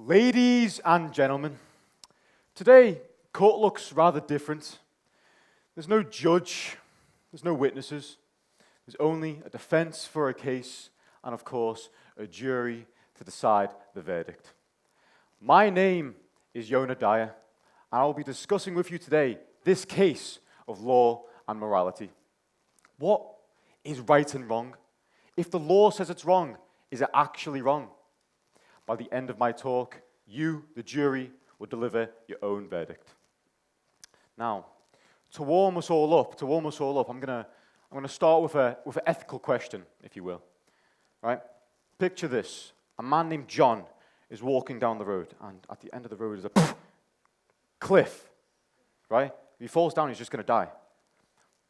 Ladies and gentlemen, today court looks rather different. There's no judge, there's no witnesses, there's only a defense for a case and, of course, a jury to decide the verdict. My name is Yona, Dyar, and I'll be discussing with you today this case of law and morality. What is right and wrong? If the law says it's wrong, is it actually wrong? By the end of my talk, you, the jury, will deliver your own verdict. Now, to warm us all up, I'm gonna start with an ethical question, if you will. Right? Picture this: a man named John is walking down the road, and at the end of the road is a cliff. Right? If he falls down, he's just gonna die.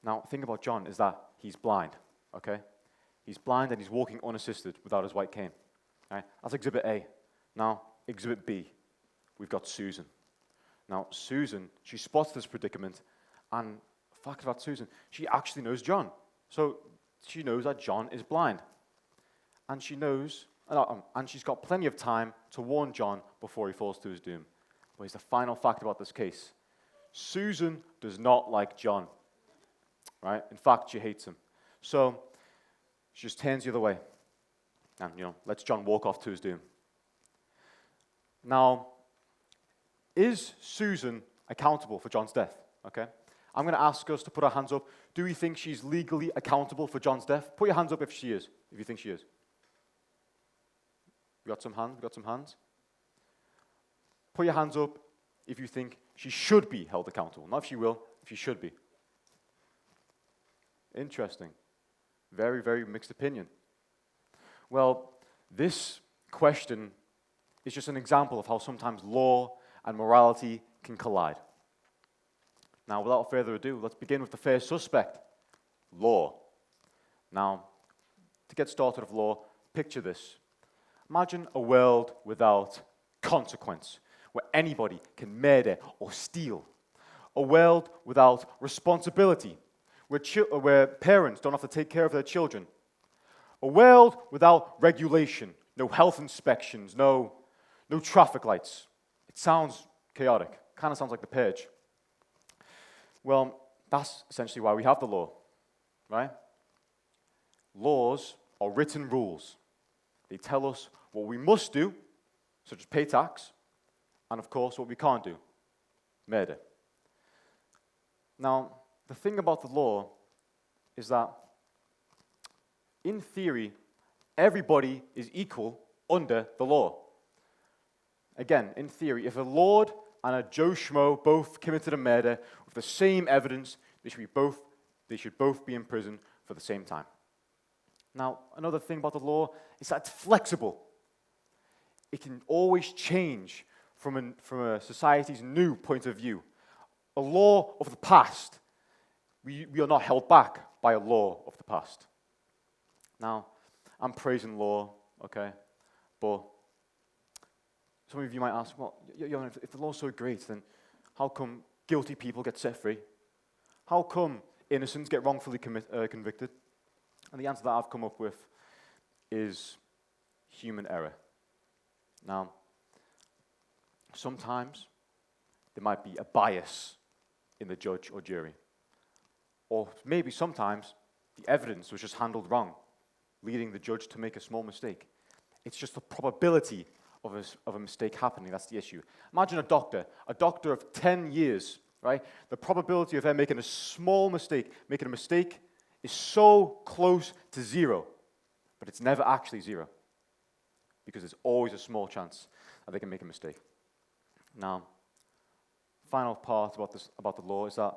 Now, the thing about John is that he's blind. Okay? He's blind and he's walking unassisted without his white cane. Right? That's Exhibit A. Now, Exhibit B, we've got Susan. Now, Susan, she spots this predicament, and the fact about Susan, she actually knows John. So she knows that John is blind. And she knows, and she's got plenty of time to warn John before he falls to his doom. But here's the final fact about this case. Susan does not like John. Right? In fact, she hates him. So she just turns the other way and, lets John walk off to his doom. Now, is Susan accountable for John's death? Okay? I'm going to ask us to put our hands up. Do we think she's legally accountable for John's death? Put your hands up if she is, if you think she is. We got some hands? We got some hands? Put your hands up if you think she should be held accountable. Not if she will, if she should be. Interesting. Very, very mixed opinion. Well, this question is just an example of how sometimes law and morality can collide. Now, without further ado, let's begin with the first suspect, law. Now, to get started with law, picture this. Imagine a world without consequence, where anybody can murder or steal. A world without responsibility, where parents don't have to take care of their children. A world without regulation, no health inspections, no traffic lights. It sounds chaotic, kind of sounds like the Purge. Well, that's essentially why we have the law, right? Laws are written rules. They tell us what we must do, such as pay tax, and of course what we can't do, murder. Now, the thing about the law is that, in theory, everybody is equal under the law. Again, in theory, if a lord and a Joe Schmo both committed a murder with the same evidence, they should both be in prison for the same time. Now, another thing about the law is that it's flexible. It can always change from a society's new point of view. A law of the past, we are not held back by a law of the past. Now, I'm praising law, okay, but some of you might ask, well, if the law's so great, then how come guilty people get set free? How come innocents get wrongfully convicted? And the answer that I've come up with is human error. Now, sometimes there might be a bias in the judge or jury. Or maybe sometimes the evidence was just handled wrong, leading the judge to make a small mistake. It's just the probability of a mistake happening, that's the issue. Imagine a doctor of 10 years, right? The probability of them making a small mistake, is so close to zero, but it's never actually zero, because there's always a small chance that they can make a mistake. Now, final part about the law is that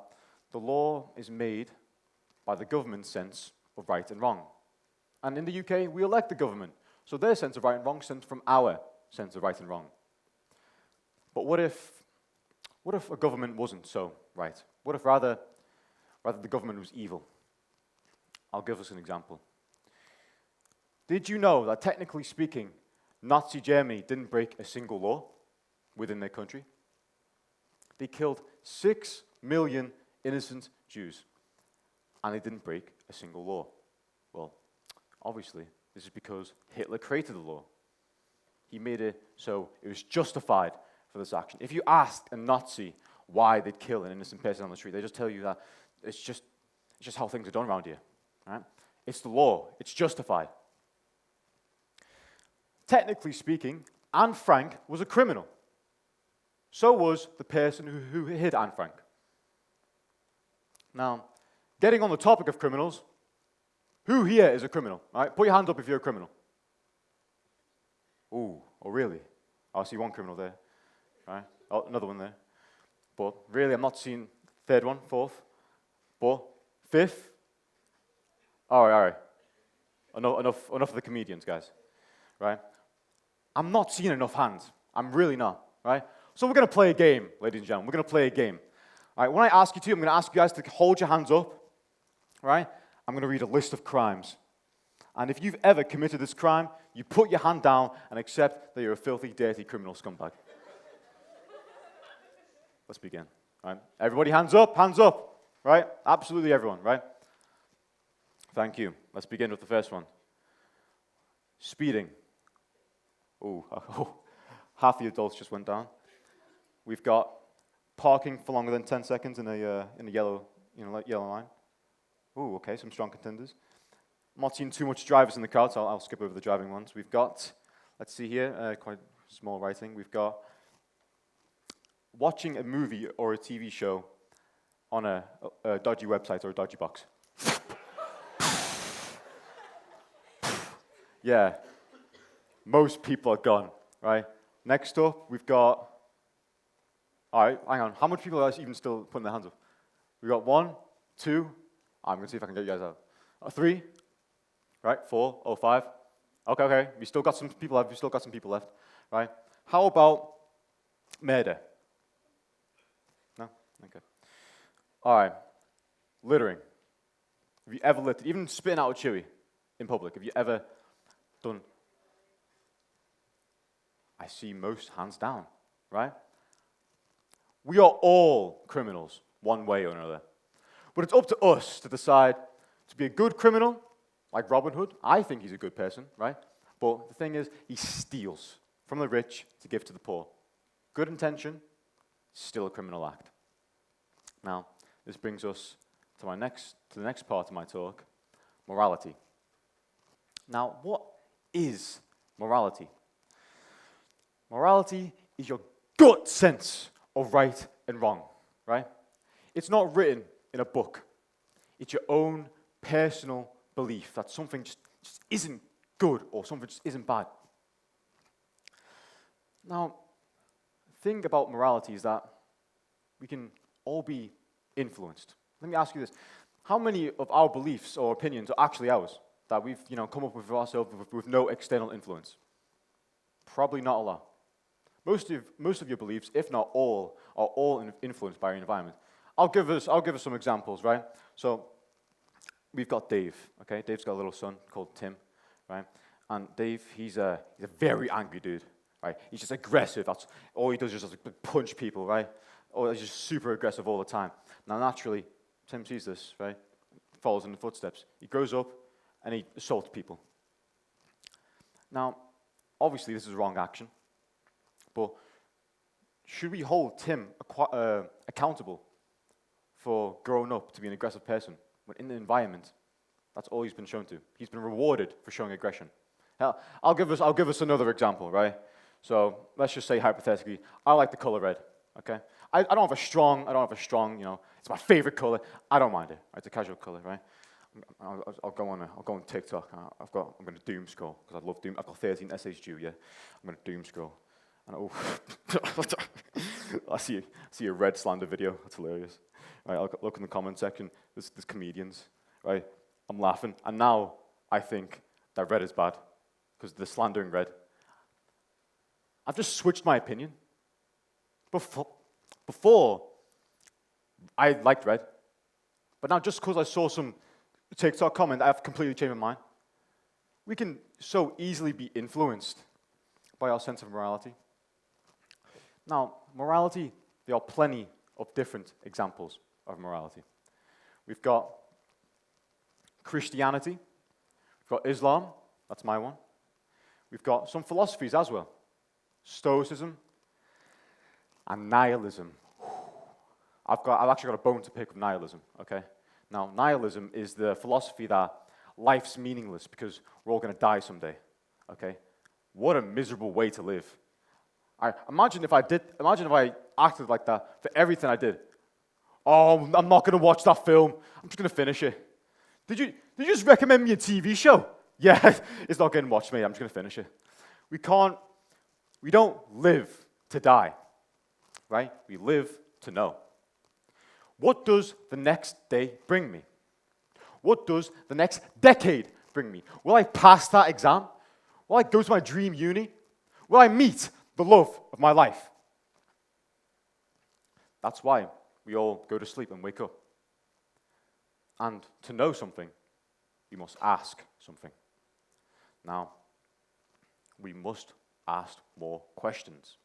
the law is made by the government's sense of right and wrong. And in the UK, we elect the government, so their sense of right and wrong stems from our sense of right and wrong. But what if a government wasn't so right? What if rather the government was evil? I'll give us an example. Did you know that, technically speaking, Nazi Germany didn't break a single law within their country? They killed 6 million innocent Jews, and they didn't break a single law. Well, obviously, this is because Hitler created the law. He made it so it was justified for this action. If you ask a Nazi why they'd kill an innocent person on the street, they just tell you that it's just how things are done around here. Right? It's the law. It's justified. Technically speaking, Anne Frank was a criminal. So was the person who hid Anne Frank. Now, getting on the topic of criminals, who here is a criminal? All right? Put your hand up if you're a criminal. Ooh, oh really? I see one criminal there. All right? Oh, another one there. But really, I'm not seeing third one, fourth, but fifth. All right. Enough of the comedians, guys. Right? I'm not seeing enough hands. I'm really not. Right? So we're going to play a game, ladies and gentlemen. We're going to play a game. All right? When I ask you to, I'm going to ask you guys to hold your hands up. Right? I'm going to read a list of crimes. And if you've ever committed this crime, you put your hand down and accept that you're a filthy, dirty criminal scumbag. Let's begin. Right? Everybody hands up, right? Absolutely everyone, right? Thank you. Let's begin with the first one. Speeding. Oh, half the adults just went down. We've got parking for longer than 10 seconds in a yellow line. Oh, okay, some strong contenders. I'm not seeing too much drivers in the crowd, so I'll skip over the driving ones. We've got, let's see here, quite small writing. We've got watching a movie or a TV show on a dodgy website or a dodgy box. Yeah, most people are gone, right? Next up, we've got, all right, hang on. How much people are even still putting their hands up? We've got 1, 2, I'm going to see if I can get you guys out. 3, right, 4, oh, 5. Okay, we still got some people left, right? How about murder? No? Okay. All right, littering. Have you ever littered? Even spitting out a chewy in public. Have you ever done? I see most hands down, right? We are all criminals, one way or another. But it's up to us to decide to be a good criminal, like Robin Hood. I think he's a good person, right? But the thing is, he steals from the rich to give to the poor. Good intention, still a criminal act. Now, this brings us to the next part of my talk, morality. Now, what is morality? Morality is your gut sense of right and wrong, right? It's not written in a book. It's your own personal belief that something just isn't good or something just isn't bad. Now, the thing about morality is that we can all be influenced. Let me ask you this. How many of our beliefs or opinions are actually ours, that we've come up with ourselves with no external influence? Probably not a lot. Most of your beliefs, if not all, are all influenced by your environment. I'll give us some examples, right? So we've got Dave, okay? Dave's got a little son called Tim, right? And Dave, he's a very angry dude, right? He's just aggressive. That's all he does is just punch people, right? Or he's just super aggressive all the time. Now, naturally, Tim sees this, right? Follows in the footsteps. He grows up and he assaults people. Now, obviously, this is a wrong action, but should we hold Tim accountable for growing up to be an aggressive person when in the environment, that's all he's been shown to? He's been rewarded for showing aggression. Now, I'll give us another example, right? So let's just say hypothetically, I like the color red. Okay, I don't have a strong, it's my favorite color. I don't mind it. It's a casual color, right? I'll go on TikTok. I'm going to doom scroll because I love doom. I've got 13 essays due. Yeah, I'm going to doom scroll. And I see a red slander video. That's hilarious. Right, I'll look in the comment section. There's comedians. Right, I'm laughing, and now I think that red is bad because they're slandering red. I've just switched my opinion. Before, I liked red, but now just because I saw some TikTok comment, I've completely changed my mind. We can so easily be influenced by our sense of morality. Now, morality, there are plenty of different examples of morality. We've got Christianity, we've got Islam, that's my one. We've got some philosophies as well. Stoicism, and nihilism. I've actually got a bone to pick with nihilism, okay? Now, nihilism is the philosophy that life's meaningless because we're all going to die someday, okay? What a miserable way to live. Imagine if I acted like that for everything I did. Oh, I'm not going to watch that film. I'm just going to finish it. Did you just recommend me a TV show? Yeah, it's not getting watched, mate. I'm just going to finish it. We don't live to die, right? We live to know. What does the next day bring me? What does the next decade bring me? Will I pass that exam? Will I go to my dream uni? Will I meet the love of my life? That's why we all go to sleep and wake up. And to know something, we must ask something. Now, we must ask more questions.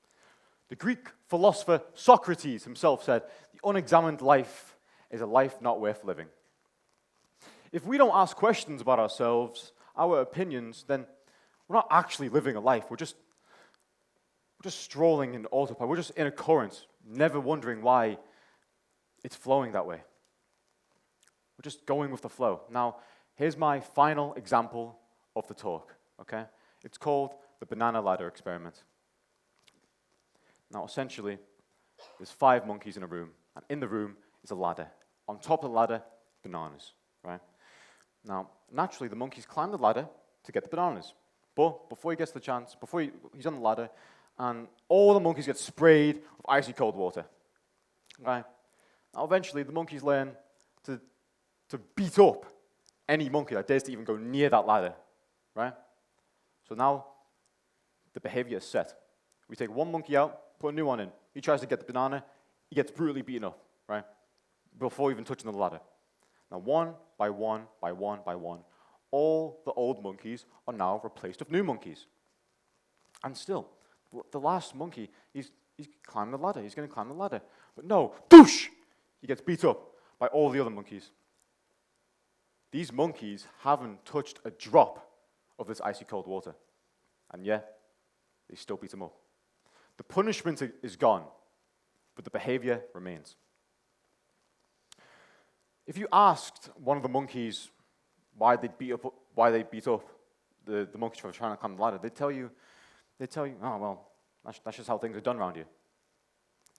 The Greek philosopher Socrates himself said, "The unexamined life is a life not worth living." If we don't ask questions about ourselves, our opinions, then we're not actually living a life. We're just strolling in autopilot. We're just in a current, never wondering why it's flowing that way. We're just going with the flow. Now, here's my final example of the talk, okay? It's called the banana ladder experiment. Now, essentially, there's 5 monkeys in a room, and in the room is a ladder. On top of the ladder, bananas, right? Now, naturally, the monkeys climb the ladder to get the bananas. But before he gets the chance, he's on the ladder, and all the monkeys get sprayed with icy cold water. Okay? Now, eventually, the monkeys learn to beat up any monkey that dares to even go near that ladder, right? So now, the behavior is set. We take one monkey out, put a new one in. He tries to get the banana, he gets brutally beaten up, right? Before even touching the ladder. Now, one by one, all the old monkeys are now replaced with new monkeys. And still, the last monkey, he's climbing the ladder. He's going to climb the ladder. But no, doosh! He gets beat up by all the other monkeys. These monkeys haven't touched a drop of this icy cold water. And yet, they still beat him up. The punishment is gone, but the behavior remains. If you asked one of the monkeys why they beat up the monkeys for trying to climb the ladder, they'd tell you, oh, well, that's just how things are done around here.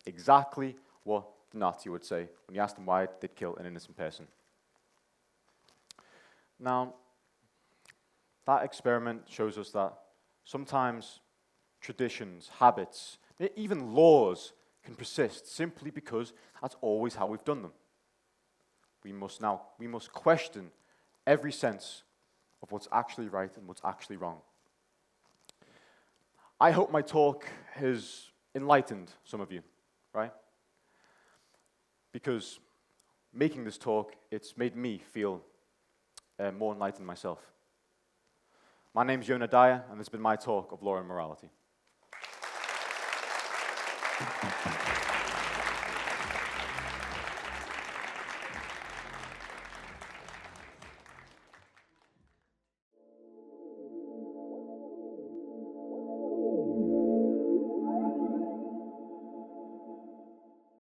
Exactly what the Nazi would say when you asked them why they'd kill an innocent person. Now, that experiment shows us that sometimes traditions, habits, even laws can persist simply because that's always how we've done them. We must question every sense of what's actually right and what's actually wrong. I hope my talk has enlightened some of you, right? Because making this talk, it's made me feel more enlightened myself. My name's Yona Dyar, and this has been my talk of law and morality.